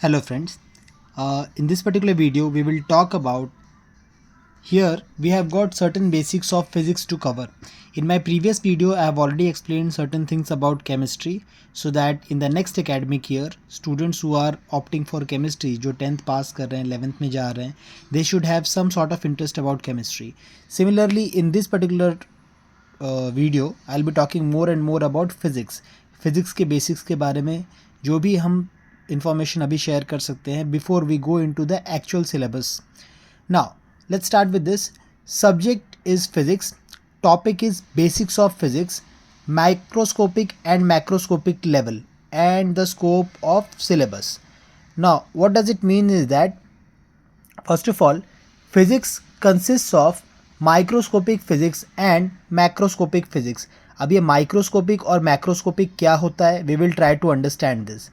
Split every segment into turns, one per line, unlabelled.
Hello friends, in this particular video we will talk about here we have got certain basics of physics to cover. In my previous video I have already explained certain things about chemistry so that in the next academic year students who are opting for chemistry जो 10th पास कर रहे हैं 11th में जा रहे हैं they should have some sort of interest about chemistry. Similarly in this particular video I'll be talking more and more about physics. Physics के basics के बारे में जो भी हम इंफॉर्मेशन अभी शेयर कर सकते हैं before we go into the actual syllabus. Now let's start with this. Subject is physics. Topic is basics of physics, microscopic and macroscopic level, and the scope of syllabus. Now, what does it mean is that first of all, physics consists of microscopic physics and macroscopic physics. अब ये microscopic और macroscopic क्या होता है, we will try to understand this.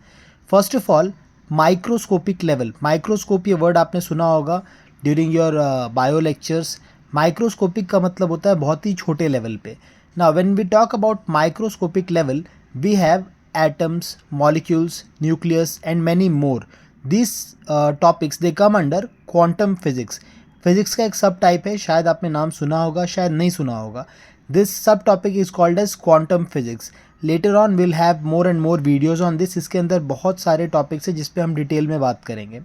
First of all, microscopic level. Microscope ये word आपने सुना होगा during your bio lectures. Microscopic का मतलब होता है बहुत ही छोटे लेवल पे. Now when we talk about microscopic level we have atoms, molecules, nucleus and many more. These topics they come under quantum physics. Physics का एक सब टाइप है, शायद आपने नाम सुना होगा, शायद नहीं सुना होगा. दिस सब topic is called as quantum physics. Later on will have more and more videos on this. इसके अंदर बहुत सारे टॉपिक्स हैं जिस पे हम डिटेल में बात करेंगे.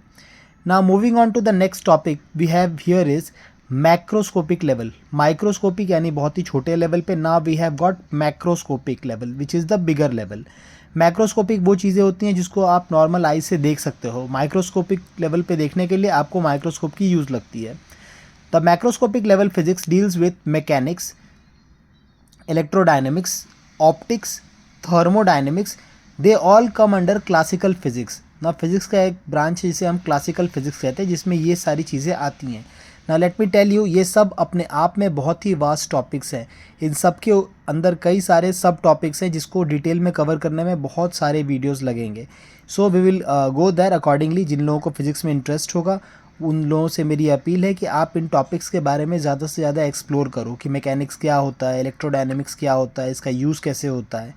Now moving on to the next topic we have here is macroscopic level. Microscopic यानी बहुत ही छोटे लेवल पे. Now we have got macroscopic level which is the bigger level. Macroscopic वो चीज़ें होती हैं जिसको आप नॉर्मल आई से देख सकते हो. माइक्रोस्कोपिक लेवल पे देखने के लिए आपको माइक्रोस्कोप की यूज़ लगती है. The macroscopic level physics deals with mechanics, electrodynamics, optics, thermodynamics. They all come under classical physics. ना फिजिक्स का एक ब्रांच है जिसे हम क्लासिकल फिजिक्स कहते हैं जिसमें ये सारी चीज़ें आती हैं. ना लेट मी टेल यू, ये सब अपने आप में बहुत ही वास्ट टॉपिक्स हैं. इन सब के अंदर कई सारे सब टॉपिक्स हैं जिसको डिटेल में कवर करने में बहुत सारे वीडियोस लगेंगे. So we will go there accordingly. जिन लोगों को फिजिक्स में इंटरेस्ट होगा उन लोगों से मेरी अपील है कि आप इन टॉपिक्स के बारे में ज़्यादा से ज़्यादा एक्सप्लोर करो कि मैकेनिक्स क्या होता है, इलेक्ट्रोडायनेमिक्स क्या होता है, इसका यूज़ कैसे होता है.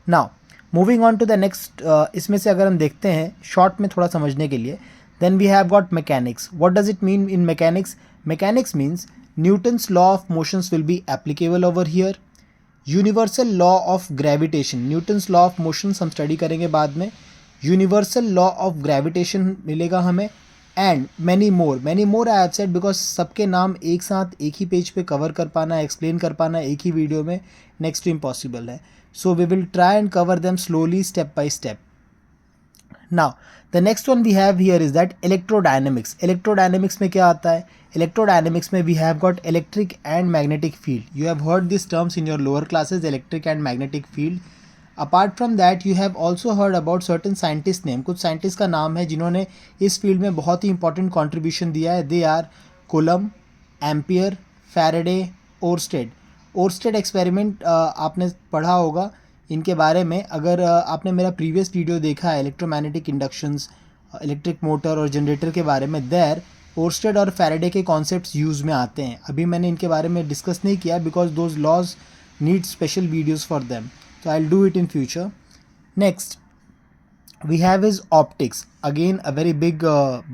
Now moving on to the next. इसमें से अगर हम देखते हैं शॉर्ट में थोड़ा समझने के लिए, then we have got mechanics. What does it mean in mechanics? Mechanics means Newton's law of motions will be applicable over here. Universal law of gravitation. Newton's law of motions हम study करेंगे बाद में. Universal law of gravitation मिलेगा हमें. And many more I have said because सबके नाम एक साथ एक ही पेज पे कवर कर पाना, एक्सप्लेन कर पाना एक ही वीडियो में नेक्स्ट टू इम्पॉसिबल है. So we will try and cover them slowly step by step. Now, the next one we have here is that electrodynamics. Electrodynamics में क्या आता है? Electrodynamics में we have got electric and magnetic field. You have heard these terms in your lower classes, electric and magnetic field. Apart from that, you have also heard about certain scientist name. कुछ scientist का नाम है जिन्होंने इस field में बहुत ही important contribution दिया है. They are Coulomb, Ampere, Faraday, Oersted. Oersted experiment आपने पढ़ा होगा इनके बारे में. अगर आपने मेरा प्रीवियस वीडियो देखा है इलेक्ट्रोमैग्नेटिक इंडक्शंस, इलेक्ट्रिक मोटर और जनरेटर के बारे में, देयर ओर्स्टेड और फैराडे के कॉन्सेप्ट्स यूज़ में आते हैं. अभी मैंने इनके बारे में डिस्कस नहीं किया because those laws need special videos for them. So I'll do it in future. Next, we have is optics. Again, a very big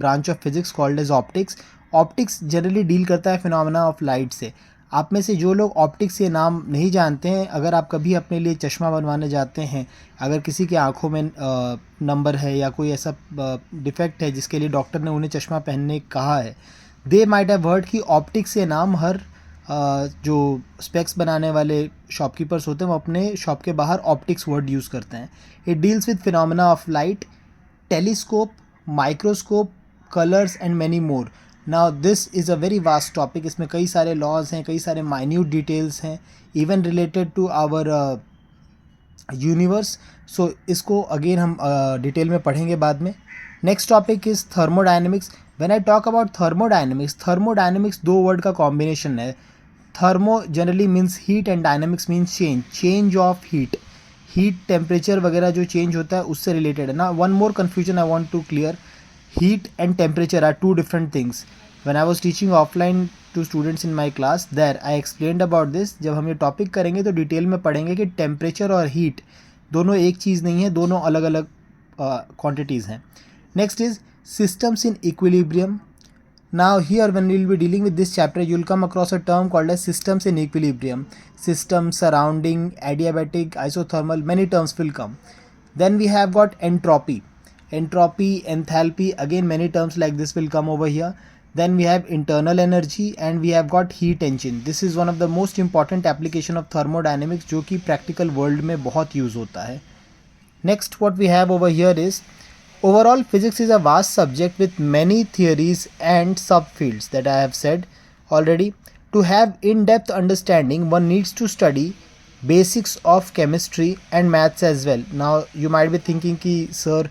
branch of physics called as optics. Optics generally deal करता है phenomena of light से. आप में से जो लोग optics ये नाम नहीं जानते हैं, अगर आप कभी अपने लिए चश्मा बनवाने जाते हैं, अगर किसी की आंखों में नंबर है या कोई ऐसा डिफेक्ट है जिसके लिए डॉक्टर ने उन्हें चश्मा पहनने कहा है, दे माइट हैव हर्ड कि ऑप्टिक्स ये नाम हर जो स्पेक्स बनाने वाले शॉपकीपर्स होते हैं वो अपने शॉप के बाहर ऑप्टिक्स वर्ड यूज़ करते हैं. It deals with phenomena of light, telescope, microscope, colours and many more. Now this is a very vast topic. इसमें कई सारे लॉज हैं, कई सारे माइन्यूट डिटेल्स हैं, even related to our universe. So इसको अगेन हम डिटेल में पढ़ेंगे बाद में. Next topic is thermodynamics. When I talk about thermodynamics दो वर्ड का कॉम्बिनेशन है. Thermo generally means heat and dynamics means change of heat. Temperature वगैरह जो चेंज होता है उससे रिलेटेड है ना. One more confusion I want to clear. Heat and temperature are two different things. When I was teaching offline to students in my class there I explained about this. जब हम ये topic करेंगे तो detail में पढ़ेंगे कि temperature और heat दोनों एक चीज़ नहीं है, दोनों अलग अलग क्वान्टिटीज़ हैं. Next is systems in equilibrium. Now here when we will be dealing with this chapter, you will come across a term called as systems in equilibrium. System, surrounding, adiabatic, isothermal, many terms will come. Then we have got entropy. Entropy, enthalpy, again many terms like this will come over here. Then we have internal energy and we have got heat engine. This is one of the most important application of thermodynamics जो कि practical world में बहुत use होता है. Next what we have over here is overall physics is a vast subject with many theories and subfields that I have said already. To have in-depth understanding, one needs to study basics of chemistry and maths as well. Now you might be thinking कि sir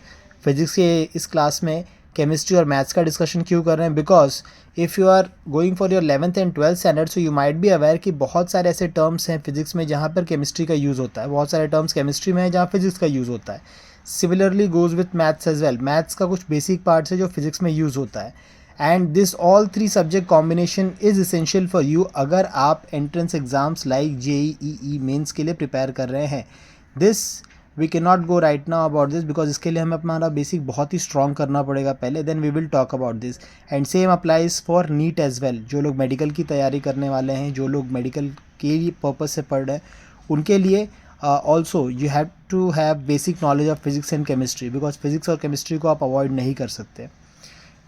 physics के इस class में chemistry और maths का discussion क्यों कर रहे हैं, because if you are going for your 11th and 12th standard, so you might be aware कि बहुत सारे ऐसे टर्म्स हैं फिजिक्स में जहाँ पर केमिस्ट्री का यूज़ होता है, बहुत सारे टर्म्स केमिस्ट्री में है जहाँ फिजिक्स का यूज़ होता है. Similarly goes with maths as well. Maths का कुछ बेसिक पार्ट्स है जो फिजिक्स में यूज़ होता है. And this all 3 subject combination is essential for you अगर आप entrance exams like JEE mains के लिए प्रिपेयर कर रहे हैं. This we can not go right now about this because इसके लिए हमें अपना बेसिक बहुत ही स्ट्रॉन्ग करना पड़ेगा पहले, then we will talk about this. And same applies for NEET as well. जो लोग मेडिकल की तैयारी करने वाले हैं, जो लोग मेडिकल के पर्पज़ से पढ़ रहे हैं, उनके लिए also you have to have basic knowledge of physics and chemistry, because physics और केमिस्ट्री को आप अवॉइड नहीं कर सकते.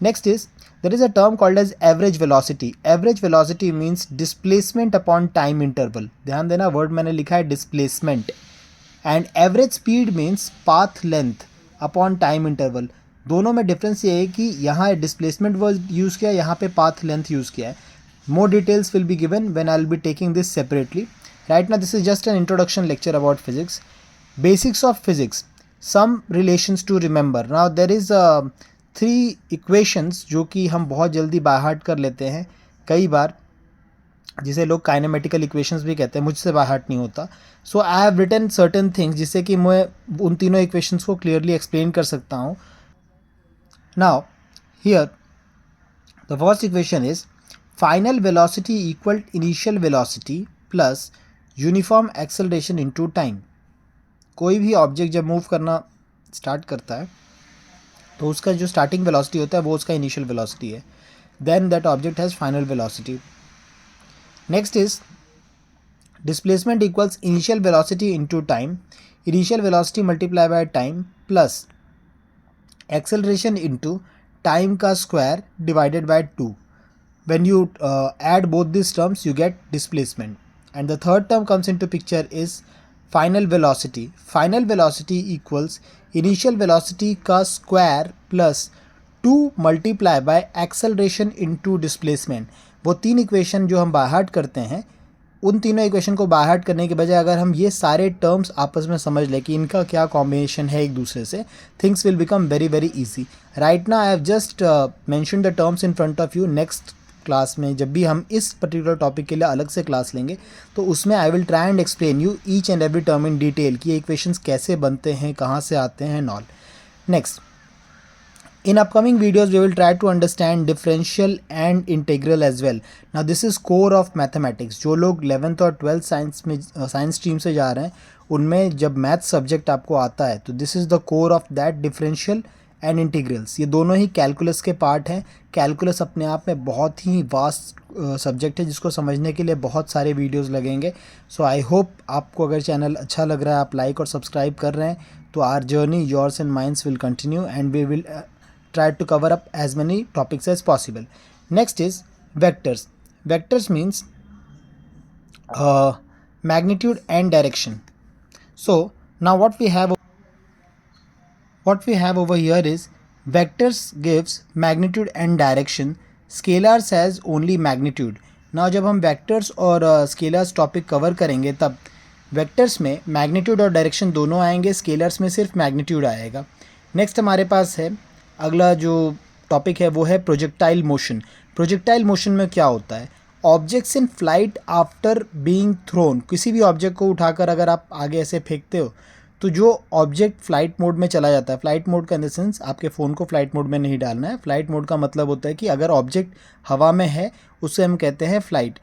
Next is there is a term called as average velocity. Average velocity means displacement upon time interval. ध्यान देना word मैंने लिखा है displacement. And average speed means path length upon time interval. दोनों में डिफरेंस ये है कि यहाँ displacement वर्ड यूज़ किया है, यहाँ पे path length यूज़ किया है. More details will be given when I will be taking this separately. Right now this is just an introduction lecture about physics. Basics of physics. Some relations to remember. Now there is a 3 equations जो कि हम बहुत जल्दी by heart कर लेते हैं कई बार, जिसे लोग काइनेमेटिकल इक्वेशंस भी कहते हैं. मुझसे बाय हार्ट नहीं होता. So I have written certain things जिससे कि मैं उन तीनों इक्वेशंस को क्लियरली एक्सप्लेन कर सकता हूँ. Now here the first equation is final velocity equal initial velocity plus uniform acceleration into time. कोई भी ऑब्जेक्ट जब मूव करना स्टार्ट करता है तो उसका जो स्टार्टिंग वेलोसिटी होता है वो उसका इनिशियल वेलोसिटी है. Then that object has final velocity. Next is displacement equals initial velocity into time. Initial velocity multiply by time plus acceleration into time का square divided by 2. When you add both this terms you get displacement. And the third term comes into picture is final velocity. Final velocity equals initial velocity का square plus 2 multiply by acceleration into displacement. वो 3 equation जो हम by heart करते हैं, उन तीनों equation को by heart करने के बजाय अगर हम ये सारे टर्म्स आपस में समझ लें कि इनका क्या कॉम्बिनेशन है एक दूसरे से, things will become very very easy. Right now I have just mention the terms in front of you. Next class में जब भी हम इस पर्टिकुलर टॉपिक के लिए अलग से क्लास लेंगे तो उसमें I will try and explain you each and every term in detail कि ये इक्वेशंस कैसे बनते हैं, कहाँ से आते हैं and all. Next, in upcoming videos we will try to understand differential and integral as well. Now this is core of mathematics. जो लोग 11th और 12th साइंस में साइंस स्ट्रीम से जा रहे हैं उनमें जब मैथ सब्जेक्ट आपको आता है तो this is the core of that. Differential and integrals ये दोनों ही कैलकुलस के पार्ट हैं. कैलकुलस अपने आप में बहुत ही वास्ट सब्जेक्ट है जिसको समझने के लिए बहुत सारे वीडियोस लगेंगे. सो आई होप आपको अगर चैनल अच्छा लग रहा है, आप लाइक और सब्सक्राइब कर रहे हैं, तो our journey yours and minds will continue and we will try to cover up as many topics as possible. Next is vectors. Vectors means magnitude and direction. So now what we have over here is vectors gives magnitude and direction. Scalars has only magnitude. Now जब हम vectors और scalars topic cover करेंगे तब vectors में magnitude और direction दोनों आएंगे, scalars में सिर्फ magnitude आएगा. Next हमारे पास है अगला जो टॉपिक है वो है प्रोजेक्टाइल मोशन. प्रोजेक्टाइल मोशन में क्या होता है? Objects in flight after being thrown. किसी भी ऑब्जेक्ट को उठाकर अगर आप आगे ऐसे फेंकते हो तो जो ऑब्जेक्ट फ्लाइट मोड में चला जाता है. फ्लाइट मोड का इन द सेंस आपके फ़ोन को फ्लाइट मोड में नहीं डालना है. फ्लाइट मोड का मतलब होता है कि अगर ऑब्जेक्ट हवा में है उससे हम कहते हैं फ्लाइट.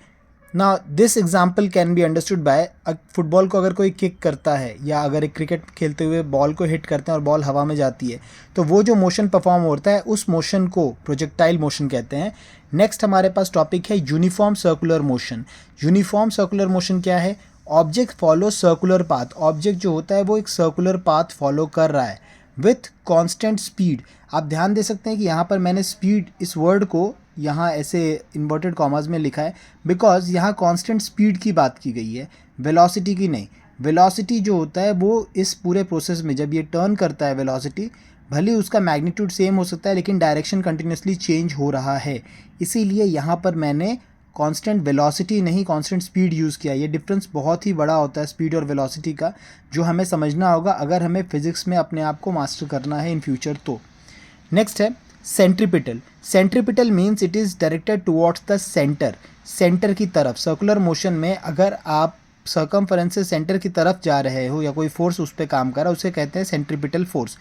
ना this example can be understood by, football को अगर कोई किक करता है या अगर एक क्रिकेट खेलते हुए बॉल को हिट करते हैं और बॉल हवा में जाती है, तो वो जो मोशन परफॉर्म होता है उस मोशन को प्रोजेक्टाइल मोशन कहते हैं। नेक्स्ट हमारे पास टॉपिक है uniform circular motion. Uniform circular motion क्या है? Object follow circular path. Object जो होता है वो एक सर्कुलर पाथ फॉलो कर रहा है विथ कॉन्स्टेंट स्पीड। आप ध्यान दे सकते हैं कि यहाँ पर मैंने स्पीड इस वर्ड को यहाँ ऐसे इन्वर्टेड कॉमास में लिखा है बिकॉज यहाँ कांस्टेंट स्पीड की बात की गई है, वेलोसिटी की नहीं। वेलोसिटी जो होता है वो इस पूरे प्रोसेस में जब ये टर्न करता है वेलोसिटी, भले उसका मैग्नीट्यूड सेम हो सकता है लेकिन डायरेक्शन कंटिन्यूसली चेंज हो रहा है, इसीलिए यहाँ पर मैंने कांस्टेंट वेलोसिटी नहीं कांस्टेंट स्पीड यूज़ किया। ये डिफरेंस बहुत ही बड़ा होता है स्पीड और वेलोसिटी का, जो हमें समझना होगा अगर हमें फिजिक्स में अपने आप को मास्टर करना है इन फ्यूचर तो। नेक्स्ट है centripetal. Centripetal means it is directed towards the centre, centre की तरफ। सर्कुलर मोशन में अगर आप सर्कमफरेंस से सेंटर की तरफ जा रहे हो या कोई फोर्स उस पर काम कर रहा है, उसे कहते हैं सेंट्रीपिटल फोर्स।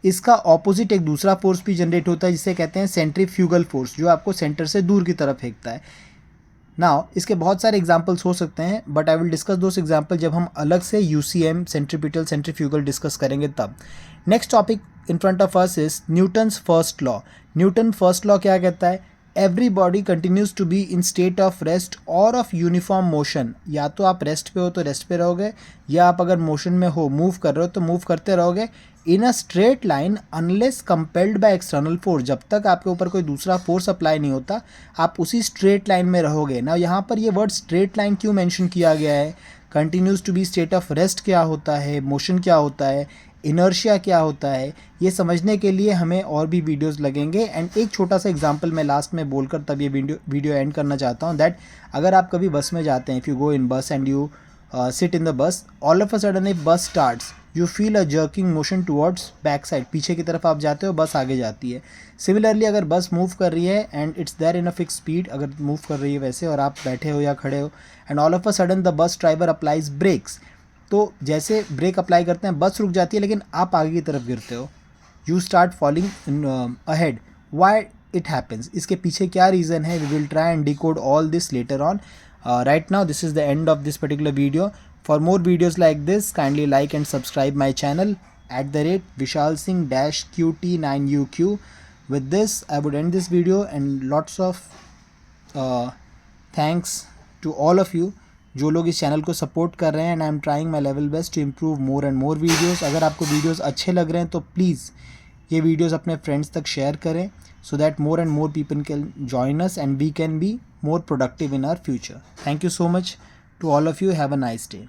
इसका ऑपोजिट एक दूसरा फोर्स भी जनरेट होता है जिसे कहते हैं सेंट्रीफ्यूगल फोर्स, जो आपको सेंटर से दूर की तरफ फेंकता है। नाउ इसके बहुत सारे एग्जाम्पल्स हो सकते हैं but I will discuss those example जब हम अलग से यूसीएम सेंट्रीपिटल सेंट्रीफ्यूगल डिस्कस करेंगे तब। Next topic in front of us is Newton's first law. Newton first law क्या कहता है? Every body continues to be in state of rest और ऑफ यूनिफॉर्म मोशन। या तो आप रेस्ट पे हो तो रेस्ट पे रहोगे, या आप अगर मोशन में हो मूव कर रहे हो तो मूव करते रहोगे in a straight line unless compelled by external force. जब तक आपके ऊपर कोई दूसरा फोर्स अप्लाई नहीं होता आप उसी स्ट्रेट लाइन में रहोगे ना। यहाँ पर ये वर्ड स्ट्रेट लाइन क्यों मेंशन किया गया है? Continues to be state of rest क्या होता है, मोशन क्या होता है, इनर्शिया क्या होता है, ये समझने के लिए हमें और भी वीडियोस लगेंगे। एंड एक छोटा सा एग्जांपल मैं लास्ट में बोलकर तब ये वीडियो एंड करना चाहता हूँ दैट अगर आप कभी बस में जाते हैं, if you go in bus and you sit in the bus, all of a sudden if bus starts you feel a jerking motion towards back side. पीछे की तरफ आप जाते हो, बस आगे जाती है। सिमिलरली अगर बस मूव कर रही है and it's there in a fix speed, अगर मूव कर रही है वैसे और आप बैठे हो या खड़े हो and all of a sudden the bus driver applies brakes, तो जैसे ब्रेक अप्लाई करते हैं बस रुक जाती है लेकिन आप आगे की तरफ गिरते हो, you start falling ahead. Why it happens? इसके पीछे क्या रीज़न है? We will try and decode all this later on. Right now this is the end of this particular video. For more videos like this, kindly like and subscribe my channel @Vishal Singh QT9UQ. With this, I would end this video and lots of thanks to all of you जो लोग इस channel को support कर रहे हैं and I am trying my level best to improve more and more videos. अगर आपको videos अच्छे लग रहे हैं तो प्लीज़ ये वीडियोज़ अपने फ्रेंड्स तक शेयर करें so that more and more people can join us and we can be more productive in our future. Thank you so much to all of you. Have a nice day.